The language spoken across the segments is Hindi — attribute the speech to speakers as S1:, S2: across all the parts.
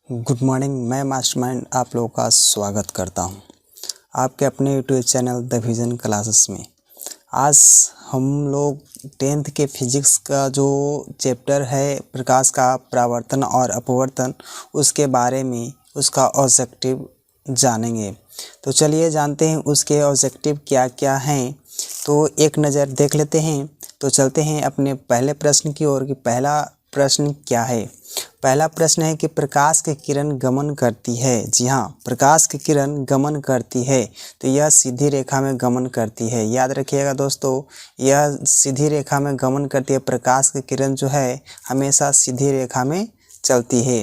S1: Good morning. मैं मास्टरमाइंड आप लोगों का स्वागत करता हूं आपके अपने YouTube channel the vision classes में। आज हम लोग 10th के फिजिक्स का जो चैप्टर है प्रकाश का परावर्तन और अपवर्तन, उसके बारे में उसका ऑब्जेक्टिव जानेंगे। तो चलिए जानते हैं उसके ऑब्जेक्टिव क्या क्या हैं। तो एक नज़र देख लेते हैं। तो चलते हैं अपने पहले प्रश्न की ओर कि पहला प्रश्न क्या है। पहला प्रश्न है कि प्रकाश की किरण गमन करती है। जी हाँ, प्रकाश की किरण गमन करती है तो यह सीधी रेखा में गमन करती है। याद रखिएगा दोस्तों, यह सीधी रेखा में गमन करती है। प्रकाश की किरण जो है हमेशा सीधी रेखा में चलती है।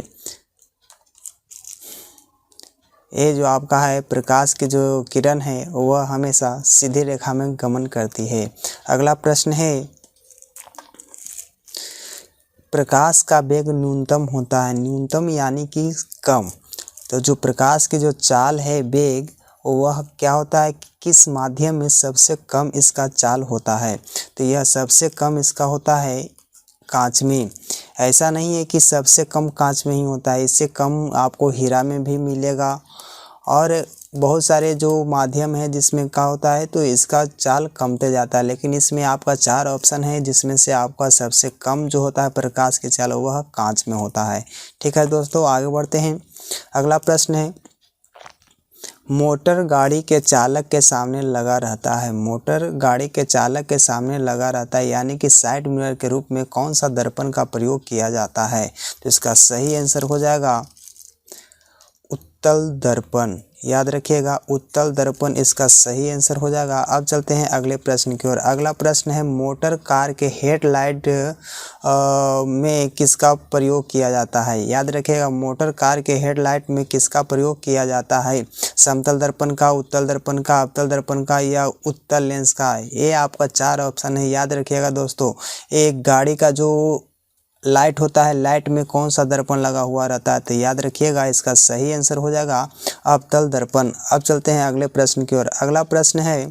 S1: ये जो आपका है प्रकाश की जो किरण है वह हमेशा सीधी रेखा में गमन करती है। अगला प्रश्न है, प्रकाश का वेग न्यूनतम होता है। न्यूनतम यानी कि कम। तो जो प्रकाश की जो चाल है वेग, वह क्या होता है, किस माध्यम में सबसे कम इसका चाल होता है। तो यह सबसे कम इसका होता है कांच में। ऐसा नहीं है कि सबसे कम कांच में ही होता है, इससे कम आपको हीरा में भी मिलेगा और बहुत सारे जो माध्यम है जिसमें क्या होता है तो इसका चाल कमते जाता है। लेकिन इसमें आपका 4 ऑप्शन है जिसमें से आपका सबसे कम जो होता है प्रकाश की चाल वह कांच में होता है। ठीक है दोस्तों, आगे बढ़ते हैं। अगला प्रश्न है, मोटर गाड़ी के चालक के सामने लगा रहता है। मोटर गाड़ी के चालक के सामने लगा रहता है यानी कि साइड मिरर के रूप में कौन सा दर्पण का प्रयोग किया जाता है। तो इसका सही आंसर हो जाएगा उत्तल दर्पण। याद रखिएगा, उत्तल दर्पण इसका सही आंसर हो जाएगा। अब चलते हैं अगले प्रश्न की ओर। अगला प्रश्न है, मोटर कार के हेडलाइट में किसका प्रयोग किया जाता है। याद रखिएगा, मोटर कार के हेडलाइट में किसका प्रयोग किया जाता है। समतल दर्पण का, उत्तल दर्पण का, अवतल दर्पण का या उत्तल लेंस का। ये आपका 4 ऑप्शन है। याद रखिएगा दोस्तों, एक गाड़ी का जो लाइट होता है, लाइट में कौन सा दर्पण लगा हुआ रहता है। तो याद रखिएगा इसका सही आंसर हो जाएगा अवतल दर्पण। अब चलते हैं अगले प्रश्न की ओर। अगला प्रश्न है,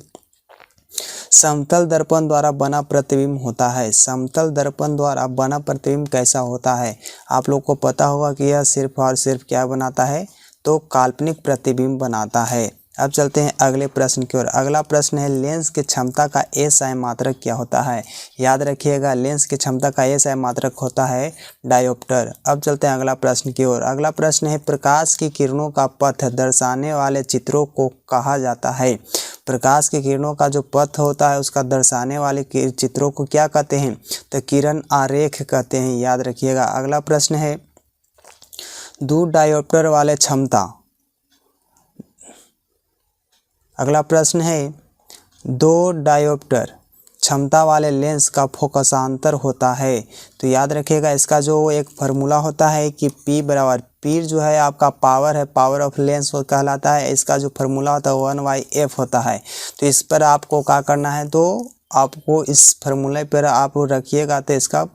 S1: समतल दर्पण द्वारा बना प्रतिबिंब होता है। समतल दर्पण द्वारा बना प्रतिबिंब कैसा होता है। आप लोग को पता होगा कि यह सिर्फ और सिर्फ क्या बनाता है, तो काल्पनिक प्रतिबिंब बनाता है। अब चलते हैं अगले प्रश्न की ओर। अगला प्रश्न है, लेंस की क्षमता का एसआई मात्रक क्या होता है। याद रखिएगा, लेंस की क्षमता का एसआई मात्रक होता है डायोप्टर। अब चलते हैं अगला प्रश्न की ओर। अगला प्रश्न है, प्रकाश की किरणों का पथ दर्शाने वाले चित्रों को कहा जाता है। प्रकाश की किरणों का जो पथ होता है उसका दर्शाने वाले चित्रों को क्या कहते हैं, तो किरण आरेख कहते हैं। याद रखिएगा। अगला प्रश्न है, दूर डायोप्टर वाले क्षमता। अगला प्रश्न है, दो डायोप्टर क्षमता वाले लेंस का फोकसांतर होता है। तो याद रखिएगा इसका जो एक फार्मूला होता है कि P बराबर, P जो है आपका पावर है, पावर ऑफ लेंस वो कहलाता है। इसका जो फार्मूला होता है 1/f होता है। तो इस पर आपको क्या करना है, तो आपको इस फार्मूले पर आप रखिएगा तो इसका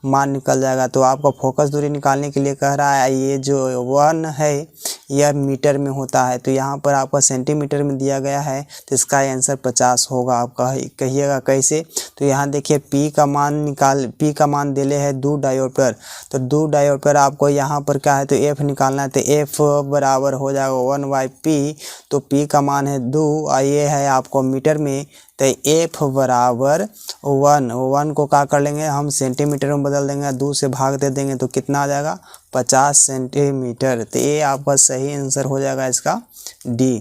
S1: मान निकल जाएगा। तो आपका फोकस दूरी निकालने के लिए कह रहा है, ये जो 1 है यह मीटर में होता है। तो यहाँ पर आपका सेंटीमीटर में दिया गया है तो इसका आंसर 50 होगा। आप कहिएगा कैसे। तो यहाँ देखिए P का मान दिले है 2 डायोप्टर। तो 2 डायोप्टर आपको यहाँ पर क्या है तो F निकालना है। तो F बराबर हो जाएगा 1/P। तो P का मान है 2 और ये है आपको मीटर में। तो F बराबर 1 को क्या कर लेंगे हम, सेंटीमीटर में बदल देंगे, 2 से भाग दे देंगे तो कितना आ जाएगा 50 सेंटीमीटर। तो ये आपका सही आंसर हो जाएगा इसका D।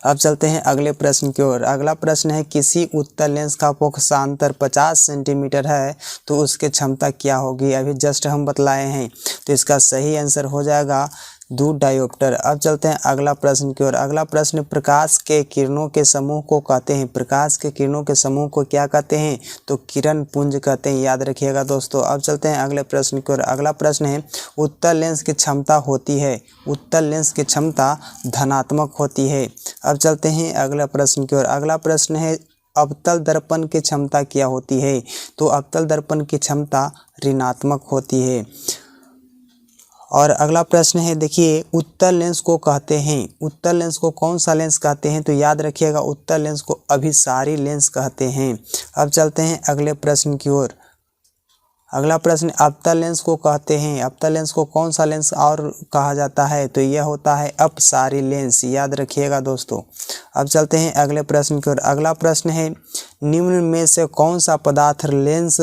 S1: अब चलते हैं अगले प्रश्न की ओर। अगला प्रश्न है, किसी उत्तल लेंस का फोकसांतर 50 सेंटीमीटर है तो उसकी क्षमता क्या होगी। अभी जस्ट हम बतलाए हैं। तो इसका सही आंसर हो जाएगा 2 डायोप्टर। अब चलते हैं अगला प्रश्न की ओर। अगला प्रश्न, प्रकाश के किरणों के समूह को कहते हैं। प्रकाश के किरणों के समूह को क्या कहते हैं, तो किरण पुंज कहते हैं। याद रखिएगा दोस्तों। अब चलते हैं अगले प्रश्न की ओर। अगला प्रश्न है, उत्तल लेंस की क्षमता होती है, उत्तल लेंस की क्षमता धनात्मक होती है। अब चलते हैं अगला प्रश्न की ओर। अगला प्रश्न है, अवतल दर्पण की क्षमता क्या होती है, तो अवतल दर्पण की क्षमता ऋणात्मक होती है। और अगला प्रश्न है, देखिए उत्तल लेंस को कहते हैं, उत्तल लेंस को कौन सा लेंस कहते हैं, तो याद रखिएगा उत्तल लेंस को अभिसारी लेंस कहते हैं। अब चलते हैं अगले प्रश्न की ओर। अगला प्रश्न, अवतल लेंस को कहते हैं, अवतल लेंस को कौन सा लेंस और कहा जाता है? तो यह होता है अपसारी लेंस, याद रखिएगा दोस्तों। अब चलते हैं अगले प्रश्न की ओर। अगला प्रश्न है, निम्न में से कौन सा पदार्थ लेंस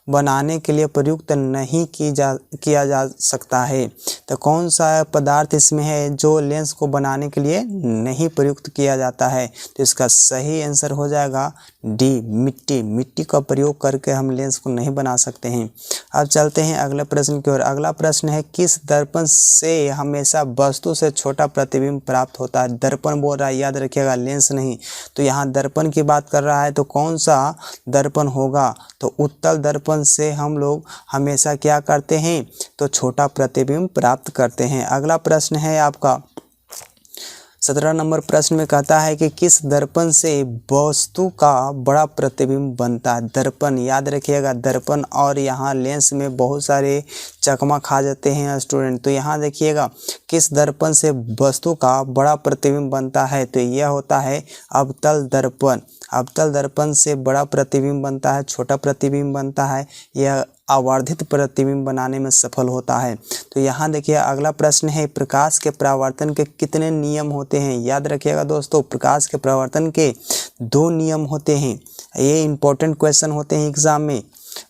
S1: बनाने के लिए प्रयुक्त नहीं किया जा सकता है? तो कौन सा पदार्थ इसमें है जो लेंस को बनाने के लिए नहीं प्रयुक्त किया जाता है? तो इसका सही आंसर हो जाएगा डी, मिट्टी। मिट्टी का प्रयोग करके हम लेंस को नहीं बना सकते हैं। अब चलते हैं अगले प्रश्न की ओर। अगला प्रश्न है, किस दर्पण से हमेशा वस्तु से छोटा प्रतिबिंब प्राप्त होता है? दर्पण बोल रहा है, याद रखिएगा, लेंस नहीं। तो यहाँ दर्पण की बात कर रहा है, तो कौन सा दर्पण होगा? तो उत्तल दर्पण से हम लोग हमेशा क्या करते हैं? तो छोटा प्रतिबिंब प्राप्त करते हैं। अगला प्रश्न है आपका 17 नंबर प्रश्न में कहता है कि किस दर्पण से वस्तु का बड़ा प्रतिबिंब बनता है? दर्पण, याद रखिएगा, दर्पण और यहाँ लेंस में बहुत सारे चकमा खा जाते हैं स्टूडेंट। तो यहाँ देखिएगा, किस दर्पण से वस्तु का बड़ा प्रतिबिंब बनता है? तो यह होता है अवतल दर्पण। अवतल दर्पण से बड़ा प्रतिबिंब बनता है, छोटा प्रतिबिंब बनता है, यह आवर्धित प्रतिबिंब बनाने में सफल होता है। तो यहाँ देखिए अगला प्रश्न है, प्रकाश के परावर्तन के कितने नियम होते हैं? याद रखिएगा दोस्तों, प्रकाश के परावर्तन के 2 नियम होते हैं। ये इंपॉर्टेंट क्वेश्चन होते हैं एग्जाम में।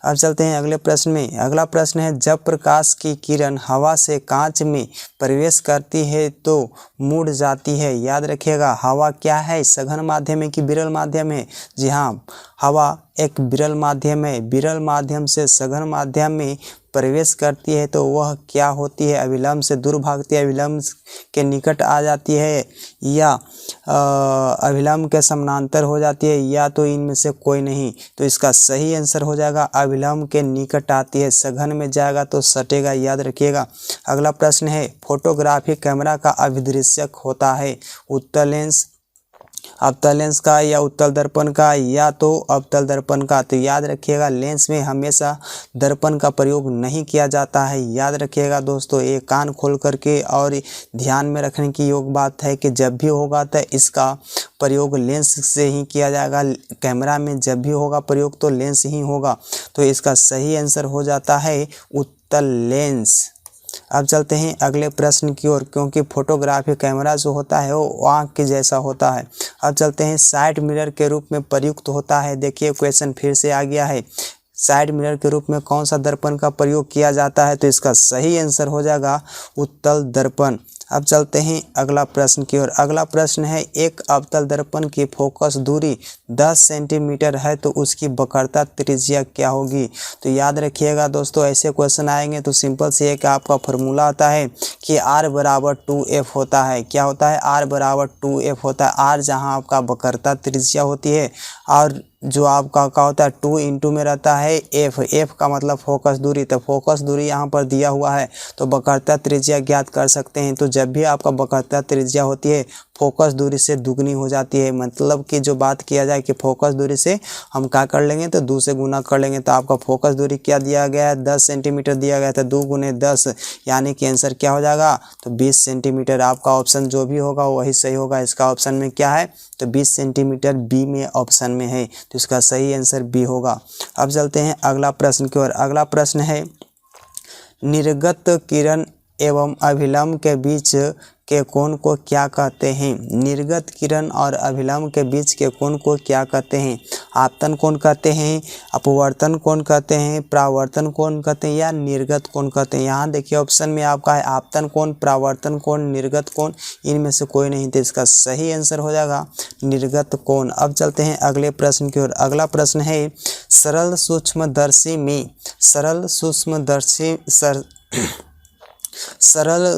S1: अब चलते हैं अगले प्रश्न में। अगला प्रश्न है, जब प्रकाश की किरण हवा से कांच में प्रवेश करती है तो मुड़ जाती है। याद रखिएगा, हवा क्या है? सघन माध्यम है कि विरल माध्यम है? जी हाँ, हवा एक विरल माध्यम है। विरल माध्यम से सघन माध्यम में प्रवेश करती है तो वह क्या होती है? अभिलंब से दूर भागती है, अभिलंब के निकट आ जाती है, या अभिलंब के समानांतर हो जाती है, या तो इनमें से कोई नहीं। तो इसका सही आंसर हो जाएगा अभिलंब के निकट आती है। सघन में जाएगा तो सटेगा, याद रखिएगा। अगला प्रश्न है, फोटोग्राफी कैमरा का अभिदृश्यक होता है? उत्तल लेंस, अवतल लेंस का, या उत्तल दर्पण का, या तो अवतल दर्पण का। तो याद रखिएगा, लेंस में हमेशा दर्पण का प्रयोग नहीं किया जाता है। याद रखिएगा दोस्तों, ये कान खोल करके और ध्यान में रखने की योग बात है कि जब भी होगा तो इसका प्रयोग लेंस से ही किया जाएगा। कैमरा में जब भी होगा प्रयोग तो लेंस ही होगा। तो इसका सही आंसर हो जाता है उत्तल लेंस। अब चलते हैं अगले प्रश्न की ओर, क्योंकि फोटोग्राफी कैमरा जो होता है वो आँख के जैसा होता है। अब चलते हैं, साइड मिरर के रूप में प्रयुक्त होता है। देखिए क्वेश्चन फिर से आ गया है, साइड मिरर के रूप में कौन सा दर्पण का प्रयोग किया जाता है? तो इसका सही आंसर हो जाएगा उत्तल दर्पण। अब चलते हैं अगला प्रश्न की ओर। अगला प्रश्न है, एक अवतल दर्पण की फोकस दूरी 10 सेंटीमीटर है तो उसकी वक्रता त्रिज्या क्या होगी? तो याद रखिएगा दोस्तों, ऐसे क्वेश्चन आएंगे तो सिंपल से एक आपका फॉर्मूला आता है कि R बराबर 2F होता है। क्या होता है? R बराबर 2F होता है। R जहां आपका वक्रता त्रिज्या होती है, और जो आपका क्या होता है 2 इंटू में रहता है F। F का मतलब फोकस दूरी। तो फोकस दूरी यहाँ पर दिया हुआ है तो वक्रता त्रिज्या ज्ञात कर सकते हैं। तो जब भी आपका वक्रता त्रिज्या होती है फोकस दूरी से दुगनी हो जाती है। मतलब कि जो बात किया जाए कि फोकस दूरी से हम क्या कर लेंगे तो 2 से गुना कर लेंगे। तो आपका फोकस दूरी क्या दिया गया है? 10 सेंटीमीटर दिया गया था। 2 गुने 10 यानी कि आंसर क्या हो जाएगा? तो 20 सेंटीमीटर। आपका ऑप्शन जो भी होगा वही सही होगा। इसका ऑप्शन में क्या है? तो 20 सेंटीमीटर बी में ऑप्शन में है। तो इसका सही आंसर बी होगा। अब चलते हैं अगला प्रश्न की ओर। अगला प्रश्न है, निर्गत किरण एवं अभिलंब के बीच के कोण को क्या कहते हैं? निर्गत किरण और अभिलंब के बीच के कोण को क्या कहते हैं? आपतन कोण कहते हैं, अपवर्तन कोण कहते हैं, परावर्तन कोण कहते हैं, या निर्गत कोण कहते हैं? यहाँ देखिए ऑप्शन में आपका है आपतन कोण, परावर्तन कोण, निर्गत कोण, इनमें से कोई नहीं। तो इसका सही आंसर हो जाएगा निर्गत कोण। अब चलते हैं अगले प्रश्न की ओर। अगला प्रश्न है, सरल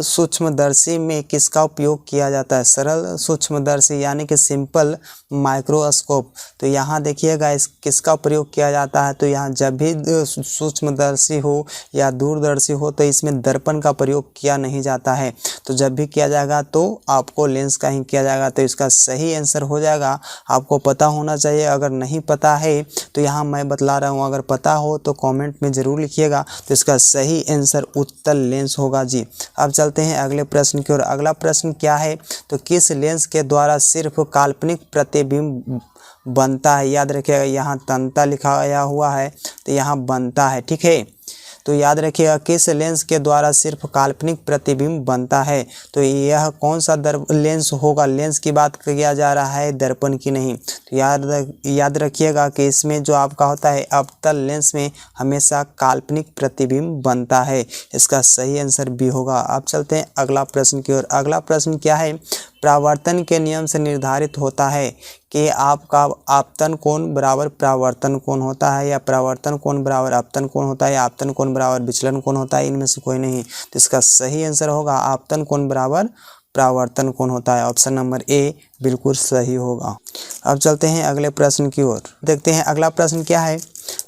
S1: सूक्ष्मदर्शी में किसका उपयोग किया जाता है? सरल सूक्ष्मदर्शी यानी कि सिंपल माइक्रोस्कोप। तो यहाँ देखिएगा इस किसका प्रयोग किया जाता है? तो यहाँ जब भी सूक्ष्मदर्शी हो या दूरदर्शी हो तो इसमें दर्पण का प्रयोग किया नहीं जाता है। तो जब भी किया जाएगा तो आपको लेंस का ही किया जाएगा। तो इसका सही आंसर हो जाएगा, आपको पता होना चाहिए। अगर नहीं पता है तो यहाँ मैं बतला रहा हूँ, अगर पता हो तो कमेंट में ज़रूर लिखिएगा। तो इसका सही आंसर उत्तल लेंस होगा जी। अब चलते हैं अगले प्रश्न की ओर। अगला प्रश्न क्या है? तो किस लेंस के द्वारा सिर्फ काल्पनिक प्रतिबिंब बनता है। याद रखिएगा यहाँ तनता लिखाया हुआ है तो यहाँ बनता है, ठीक है। तो याद रखिएगा किस लेंस के द्वारा सिर्फ काल्पनिक प्रतिबिंब बनता है, तो यह कौन सा लेंस होगा। लेंस की बात किया जा रहा है, दर्पण की नहीं। तो याद रखिएगा कि इसमें जो आपका होता है अवतल लेंस में हमेशा काल्पनिक प्रतिबिंब बनता है। इसका सही आंसर बी होगा। अब चलते हैं अगला प्रश्न की ओर। अगला प्रश्न क्या है, परावर्तन के नियम से निर्धारित होता है कि आपका आपतन कोण बराबर परावर्तन कोण होता है, या परावर्तन कोण बराबर आपतन कोण होता है, या आपतन कोण बराबर विचलन कोण होता है। इनमें से कोई नहीं। तो इसका सही आंसर होगा आपतन कोण बराबर परावर्तन कोण होता है। ऑप्शन नंबर ए बिल्कुल सही होगा। अब चलते हैं अगले प्रश्न की ओर। देखते हैं अगला प्रश्न क्या है।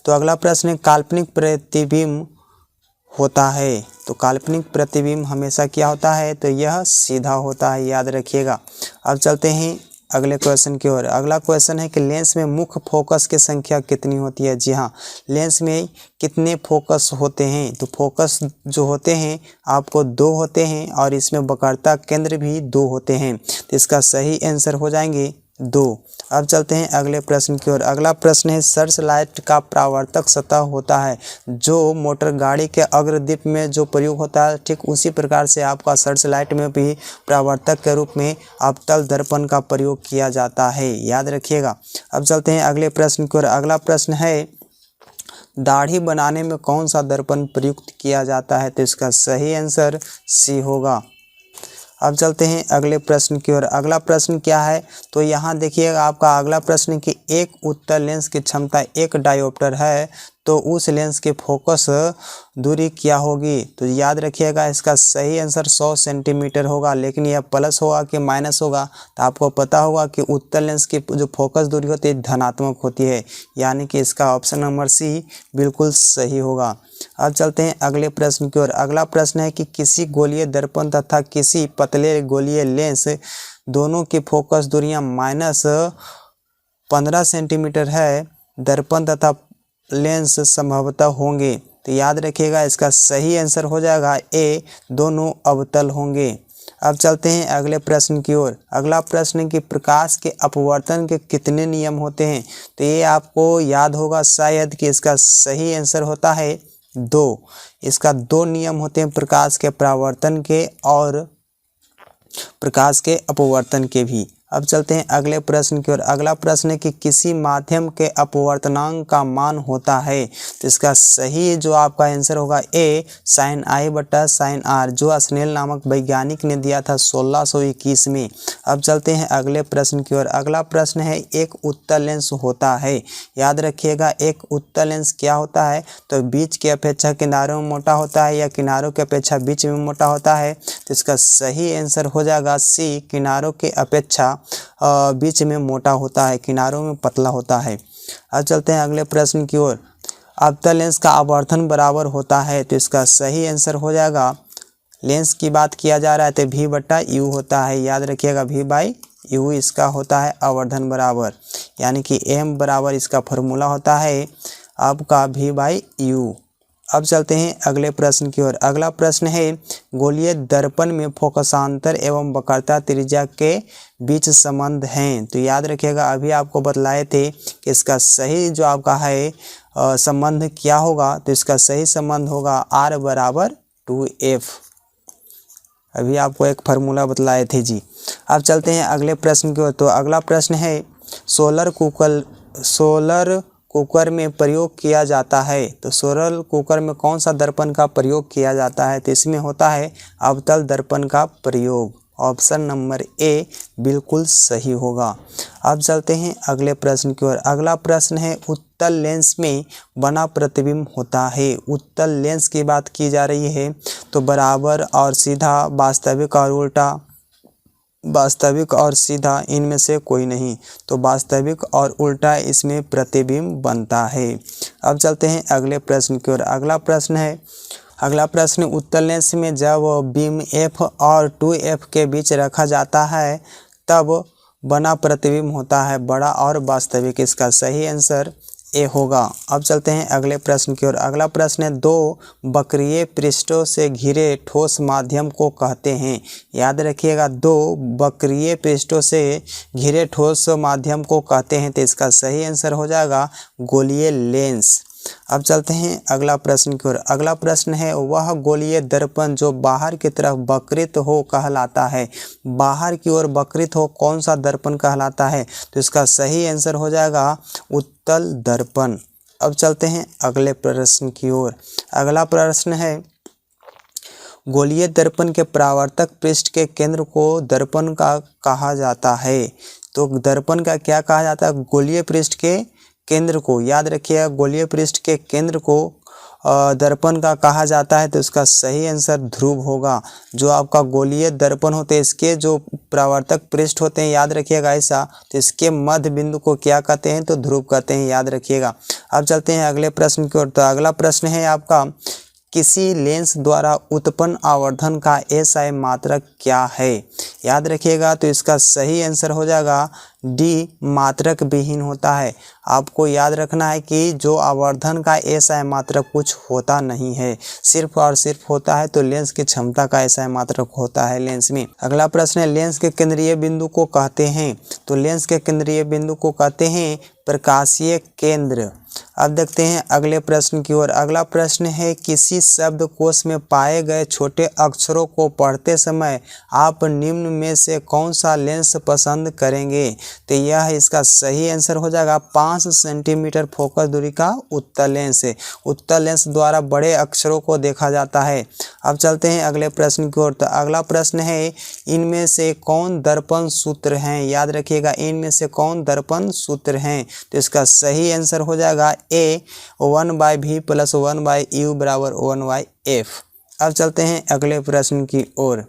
S1: तो अगला प्रश्न काल्पनिक प्रतिबिंब होता है। तो काल्पनिक प्रतिबिंब हमेशा क्या होता है, तो यह सीधा होता है। याद रखिएगा। अब चलते हैं अगले क्वेश्चन की ओर। अगला क्वेश्चन है कि लेंस में मुख्य फोकस की संख्या कितनी होती है। जी हाँ, लेंस में कितने फोकस होते हैं, तो फोकस जो होते हैं आपको 2 होते हैं, और इसमें वक्रता केंद्र भी 2 होते हैं। तो इसका सही आंसर हो जाएंगे 2। अब चलते हैं अगले प्रश्न की ओर। अगला प्रश्न है सर्च लाइट का परावर्तक सतह होता है जो मोटर गाड़ी के अग्रदीप में जो प्रयोग होता है, ठीक उसी प्रकार से आपका सर्च लाइट में भी परावर्तक के रूप में अवतल दर्पण का प्रयोग किया जाता है। याद रखिएगा। अब चलते हैं अगले प्रश्न की ओर। अगला प्रश्न है दाढ़ी बनाने में कौन सा दर्पण प्रयुक्त किया जाता है, तो इसका सही आंसर सी होगा। अब चलते हैं अगले प्रश्न की ओर। अगला प्रश्न क्या है, तो यहाँ देखिएगा आपका अगला प्रश्न कि एक उत्तल लेंस की क्षमता 1 डायोप्टर है, तो उस लेंस के फोकस दूरी क्या होगी। तो याद रखिएगा इसका सही आंसर 100 सेंटीमीटर होगा। लेकिन यह प्लस होगा कि माइनस होगा, तो आपको पता होगा कि उत्तल लेंस की जो फोकस दूरी होती है धनात्मक होती है, यानी कि इसका ऑप्शन नंबर सी बिल्कुल सही होगा। अब चलते हैं अगले प्रश्न की ओर। अगला प्रश्न है कि किसी गोलीय दर्पण तथा किसी पतले गोलीय लेंस दोनों की फोकस दूरियां -15 सेंटीमीटर है, दर्पण तथा लेंस संभवतः होंगे। तो याद रखिएगा इसका सही आंसर हो जाएगा ए, दोनों अवतल होंगे। अब चलते हैं अगले प्रश्न की ओर। अगला प्रश्न है कि प्रकाश के अपवर्तन के कितने नियम होते हैं, तो ये आपको याद होगा शायद कि इसका सही आंसर होता है 2। इसका 2 नियम होते हैं, प्रकाश के परावर्तन के और प्रकाश के अपवर्तन के भी। अब चलते हैं अगले प्रश्न की ओर। अगला प्रश्न है कि किसी माध्यम के अपवर्तनांक का मान होता है, तो इसका सही जो आपका आंसर होगा ए, sin I बटा sin R, जो स्नेल नामक वैज्ञानिक ने दिया था 1621 में। अब चलते हैं अगले प्रश्न की ओर। अगला प्रश्न है एक उत्तल लेंस होता है। याद रखिएगा एक उत्तल लेंस क्या होता है, तो बीच की अपेक्षा किनारों में मोटा होता है, या किनारों की अपेक्षा बीच में मोटा होता है। तो इसका सही आंसर हो जाएगा सी, किनारों के अपेक्षा बीच में मोटा होता है, किनारों में पतला होता है। अब चलते हैं अगले प्रश्न की ओर। अवतल लेंस का आवर्धन बराबर होता है, तो इसका सही आंसर हो जाएगा, लेंस की बात किया जा रहा है तो v बटा यू होता है। याद रखिएगा v बाई यू इसका होता है आवर्धन बराबर, यानी कि m बराबर इसका फॉर्मूला होता है आपका v बाई यू। अब चलते हैं अगले प्रश्न की ओर। अगला प्रश्न है गोलीय दर्पण में फोकसांतर एवं वक्रता त्रिज्या के बीच संबंध हैं। तो याद रखिएगा अभी आपको बतलाए थे कि इसका सही जो आपका है संबंध क्या होगा, तो इसका सही संबंध होगा r बराबर 2f। अभी आपको एक फार्मूला बतलाए थे जी। अब चलते हैं अगले प्रश्न की ओर। तो अगला प्रश्न है सोलर कुकर में प्रयोग किया जाता है, तो सोलर कुकर में कौन सा दर्पण का प्रयोग किया जाता है, तो इसमें होता है अवतल दर्पण का प्रयोग। ऑप्शन नंबर ए बिल्कुल सही होगा। अब चलते हैं अगले प्रश्न की ओर। अगला प्रश्न है उत्तल लेंस में बना प्रतिबिंब होता है। उत्तल लेंस की बात की जा रही है, तो बराबर और सीधा, वास्तविक और उल्टा, वास्तविक और सीधा, इनमें से कोई नहीं। तो वास्तविक और उल्टा इसमें प्रतिबिंब बनता है। अब चलते हैं अगले प्रश्न की ओर। अगला प्रश्न उत्तल लेंस में जब बीम f और 2f के बीच रखा जाता है तब बना प्रतिबिंब होता है बड़ा और वास्तविक। इसका सही आंसर ए होगा। अब चलते हैं अगले प्रश्न की ओर। अगला प्रश्न है, दो वक्रीय पृष्ठों से घिरे ठोस माध्यम को कहते हैं। याद रखिएगा, दो वक्रीय पृष्ठों से घिरे ठोस माध्यम को कहते हैं, तो इसका सही आंसर हो जाएगा गोलीय लेंस। अब चलते हैं अगला प्रश्न की ओर। अगला प्रश्न है, वह गोलीय दर्पण जो बाहर की तरफ वक्रित हो कहलाता है। बाहर की ओर वक्रित हो कौन सा दर्पण कहलाता है, तो इसका सही आंसर हो जाएगा उत्तल दर्पण। अब चलते हैं अगले प्रश्न की ओर। अगला प्रश्न है, गोलीय दर्पण के परावर्तक पृष्ठ के केंद्र को दर्पण का कहा जाता है। तो दर्पण का क्या कहा जाता है, गोलीय पृष्ठ के केंद्र को। याद रखिएगा, गोलीय पृष्ठ के केंद्र को दर्पण का कहा जाता है, तो इसका सही आंसर ध्रुव होगा। जो आपका गोलीय दर्पण होते हैं, इसके जो परावर्तक पृष्ठ होते हैं, याद रखिएगा ऐसा, तो इसके मध्य बिंदु को क्या कहते हैं, तो ध्रुव कहते हैं, याद रखिएगा। अब चलते हैं अगले प्रश्न की ओर। तो अगला प्रश्न है आपका, किसी लेंस द्वारा उत्पन्न आवर्धन का एसआई मात्रक क्या है। याद रखिएगा, तो इसका सही आंसर हो जाएगा डी, मात्रक विहीन होता है। आपको याद रखना है कि जो आवर्धन का एसआई मात्रक कुछ होता नहीं है, सिर्फ और सिर्फ होता है तो लेंस की क्षमता का एसआई मात्रक होता है लेंस में। अगला प्रश्न है, लेंस के केंद्रीय बिंदु को कहते हैं। तो लेंस के केंद्रीय बिंदु को कहते हैं प्रकाशीय केंद्र। अब देखते हैं अगले प्रश्न की ओर। अगला प्रश्न है, किसी शब्दकोश में पाए गए छोटे अक्षरों को पढ़ते समय आप निम्न में से कौन सा लेंस पसंद करेंगे। तो यह इसका सही आंसर हो जाएगा 5 सेंटीमीटर फोकस दूरी का उत्तल लेंस है। उत्तल लेंस द्वारा बड़े अक्षरों को देखा जाता है। अब चलते हैं अगले प्रश्न की ओर। तो अगला प्रश्न है, इनमें से कौन दर्पण सूत्र हैं। याद रखिएगा, इनमें से कौन दर्पण सूत्र हैं, तो इसका सही आंसर हो जाएगा ए, 1/v + 1/u = 1/f। अब चलते हैं अगले प्रश्न की ओर।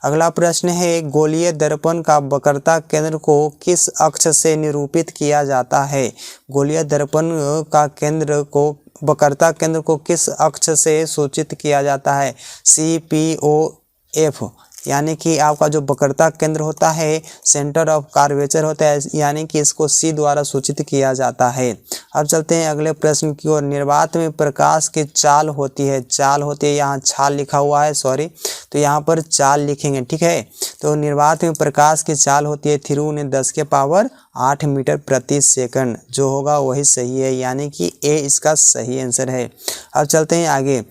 S1: अगला प्रश्न है, गोलीय दर्पण का वक्रता केंद्र को किस अक्ष से निरूपित किया जाता है। गोलीय दर्पण का केंद्र को वक्रता केंद्र को किस अक्ष से सूचित किया जाता है, CPOF। यानी कि आपका जो वक्रता केंद्र होता है, सेंटर ऑफ कर्वेचर होता है, यानी कि इसको C द्वारा सूचित किया जाता है। अब चलते हैं अगले प्रश्न की ओर। निर्वात में प्रकाश की चाल होती है, चाल होती है, यहाँ छाल लिखा हुआ है, सॉरी, तो यहाँ पर चाल लिखेंगे, ठीक है। तो निर्वात में प्रकाश की चाल होती है 3×10⁸ मीटर प्रति सेकंड। जो होगा वही सही है, यानी कि ए इसका सही आंसर है। अब चलते हैं आगे।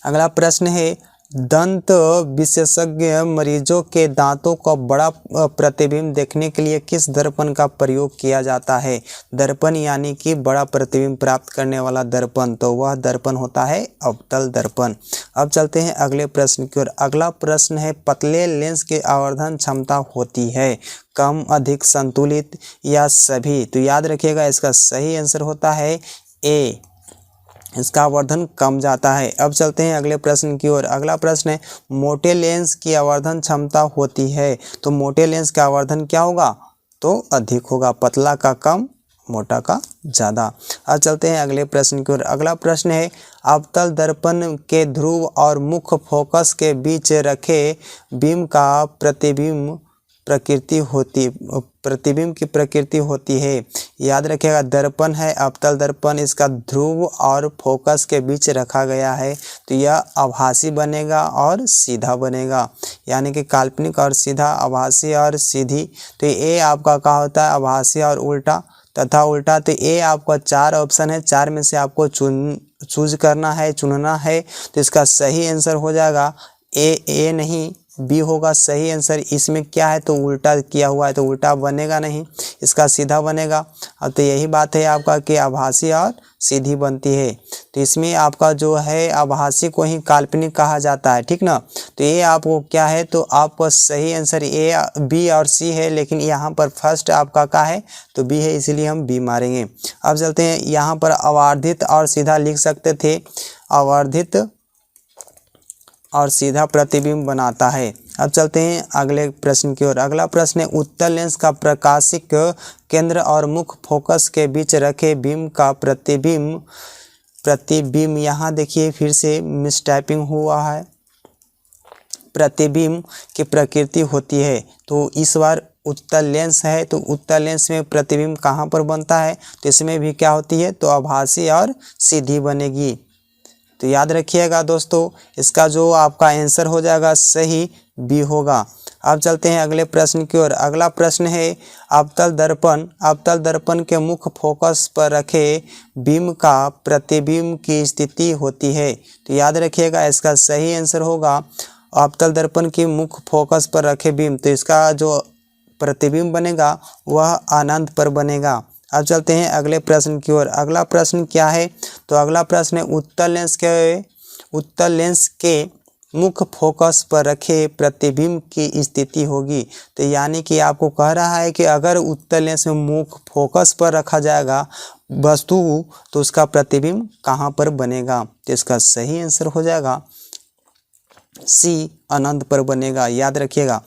S1: अगला प्रश्न है, दंत विशेषज्ञ मरीजों के दांतों का बड़ा प्रतिबिंब देखने के लिए किस दर्पण का प्रयोग किया जाता है। दर्पण यानी कि बड़ा प्रतिबिंब प्राप्त करने वाला दर्पण, तो वह दर्पण होता है अवतल दर्पण। अब चलते हैं अगले प्रश्न की ओर। अगला प्रश्न है, पतले लेंस की आवर्धन क्षमता होती है कम, अधिक, संतुलित या सभी। तो याद रखिएगा, इसका सही आंसर होता है ए, इसका आवर्धन कम जाता है। अब चलते हैं अगले प्रश्न की ओर। अगला प्रश्न है, मोटे लेंस की आवर्धन क्षमता होती है, तो मोटे लेंस का आवर्धन क्या होगा, तो अधिक होगा। पतला का कम, मोटा का ज़्यादा। अब चलते हैं अगले प्रश्न की ओर। अगला प्रश्न है, अवतल दर्पण के ध्रुव और मुख्य फोकस के बीच रखे बीम का प्रतिबिंब की प्रकृति होती है। याद रखिएगा, दर्पण है अवतल दर्पण, इसका ध्रुव और फोकस के बीच रखा गया है, तो यह आभासी बनेगा और सीधा बनेगा, यानी कि काल्पनिक और सीधा, आभासी और सीधी। तो ये आपका क्या होता है, आभासी और उल्टा तथा उल्टा। तो ये आपका 4 ऑप्शन है, 4 में से आपको चूज करना है, चुनना है। तो इसका सही आंसर हो जाएगा ए नहीं, बी होगा सही आंसर। इसमें क्या है, तो उल्टा किया हुआ है, तो उल्टा बनेगा नहीं, इसका सीधा बनेगा। अब तो यही बात है आपका कि आभासी और सीधी बनती है। तो इसमें आपका जो है आभासी को ही काल्पनिक कहा जाता है, ठीक ना। तो ये आपको क्या है, तो आपका सही आंसर ए, बी और सी है, लेकिन यहाँ पर फर्स्ट आपका क्या है, तो बी है, इसलिए हम बी मारेंगे। अब चलते हैं, यहाँ पर आवर्धित और सीधा लिख सकते थे, आवर्धित और सीधा प्रतिबिंब बनाता है। अब चलते हैं अगले प्रश्न की ओर। अगला प्रश्न है, उत्तल लेंस का प्रकाशिक केंद्र और मुख्य फोकस के बीच रखे बीम का प्रतिबिंब यहाँ देखिए फिर से मिसटाइपिंग हुआ है, प्रतिबिंब की प्रकृति होती है। तो इस बार उत्तल लेंस है तो उत्तल लेंस में प्रतिबिंब कहाँ पर बनता है, तो इसमें भी क्या होती है, तो आभासी और सीधी बनेगी। तो याद रखिएगा दोस्तों, इसका जो आपका आंसर हो जाएगा सही बी होगा। अब चलते हैं अगले प्रश्न की ओर। अगला प्रश्न है अवतल दर्पण के मुख्य फोकस पर रखे बीम का प्रतिबिंब की स्थिति होती है। तो याद रखिएगा इसका सही आंसर होगा अवतल दर्पण की मुख्य फोकस पर रखे बीम, तो इसका जो प्रतिबिंब बनेगा वह अनंत पर बनेगा। अब चलते हैं अगले प्रश्न की ओर। अगला प्रश्न क्या है, तो अगला प्रश्न है उत्तल लेंस के मुख्य फोकस पर रखे प्रतिबिंब की स्थिति होगी। तो यानी कि आपको कह रहा है कि अगर उत्तल लेंस में मुख्य फोकस पर रखा जाएगा वस्तु तो उसका प्रतिबिंब कहाँ पर बनेगा, तो इसका सही आंसर हो जाएगा सी, अनंत पर बनेगा। याद रखिएगा,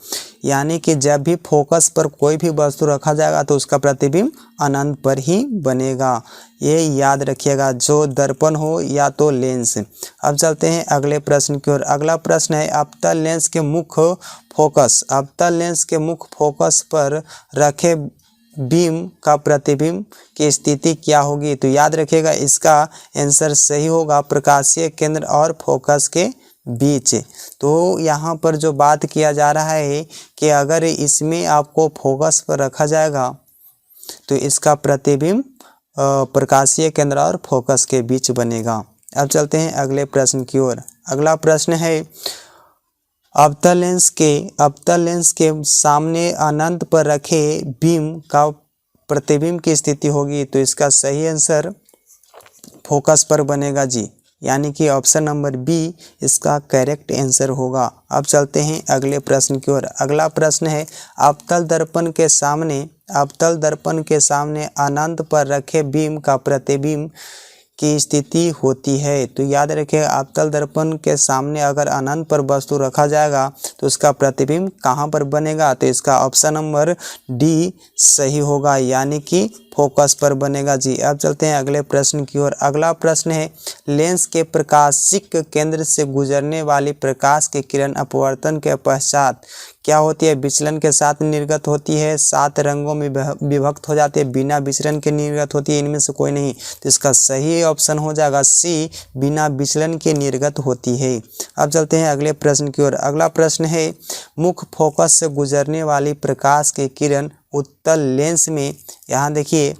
S1: यानी कि जब भी फोकस पर कोई भी वस्तु रखा जाएगा तो उसका प्रतिबिंब अनंत पर ही बनेगा। ये याद रखिएगा, जो दर्पण हो या तो लेंस। अब चलते हैं अगले प्रश्न की ओर। अगला प्रश्न है अवतल लेंस के मुख्य फोकस पर रखे बीम का प्रतिबिंब की स्थिति क्या होगी। तो याद रखिएगा इसका आंसर सही होगा प्रकाशीय केंद्र और फोकस के बीच। तो यहाँ पर जो बात किया जा रहा है कि अगर इसमें आपको फोकस पर रखा जाएगा तो इसका प्रतिबिंब प्रकाशीय केंद्र और फोकस के बीच बनेगा। अब चलते हैं अगले प्रश्न की ओर। अगला प्रश्न है अवतल लेंस के सामने अनंत पर रखे बीम का प्रतिबिंब की स्थिति होगी। तो इसका सही आंसर फोकस पर बनेगा जी, यानी कि ऑप्शन नंबर बी इसका करेक्ट आंसर होगा। अब चलते हैं अगले प्रश्न की ओर। अगला प्रश्न है अवतल दर्पण के सामने अनंत पर रखे बीम का प्रतिबिंब की स्थिति होती है। तो याद रखिए अवतल दर्पण के सामने अगर अनंत पर वस्तु रखा जाएगा तो उसका प्रतिबिंब कहाँ पर बनेगा, तो इसका ऑप्शन नंबर डी सही होगा, यानी कि फोकस पर बनेगा जी। अब चलते हैं अगले प्रश्न की ओर। अगला प्रश्न है लेंस के प्रकाशिक केंद्र से गुजरने वाली प्रकाश की किरण अपवर्तन के पश्चात क्या होती है, विचलन के साथ निर्गत होती है, 7 रंगों में विभक्त हो जाती है, बिना विचलन के निर्गत होती है, इनमें से कोई नहीं। तो इसका सही ऑप्शन हो जाएगा सी, बिना विचलन के निर्गत होती है। अब चलते हैं अगले प्रश्न की ओर। अगला प्रश्न है मुख्य फोकस से गुजरने वाली प्रकाश की किरण उत्तल लेंस में, यहाँ देखिए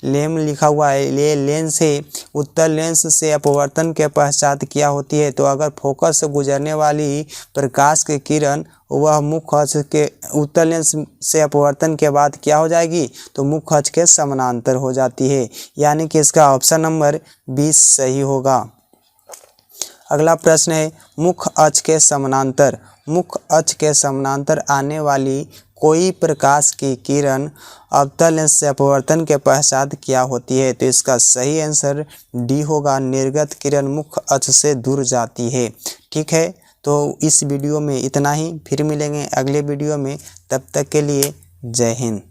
S1: लेम लिखा हुआ है, ये लेंस है, उत्तल लेंस से अपवर्तन के पश्चात क्या होती है। तो अगर फोकस से गुजरने वाली प्रकाश की किरण वह मुख्य अक्ष के उत्तल लेंस से अपवर्तन के बाद क्या हो जाएगी, तो मुख्य अक्ष के समानांतर हो जाती है, यानी कि इसका ऑप्शन नंबर 20 सही होगा। अगला प्रश्न है मुख्य अक्ष के समानांतर आने वाली कोई प्रकाश की किरण अवतल लेंस से अपवर्तन के पश्चात क्या होती है। तो इसका सही आंसर डी होगा, निर्गत किरण मुख्य अक्ष से दूर जाती है। ठीक है, तो इस वीडियो में इतना ही, फिर मिलेंगे अगले वीडियो में, तब तक के लिए जय हिंद।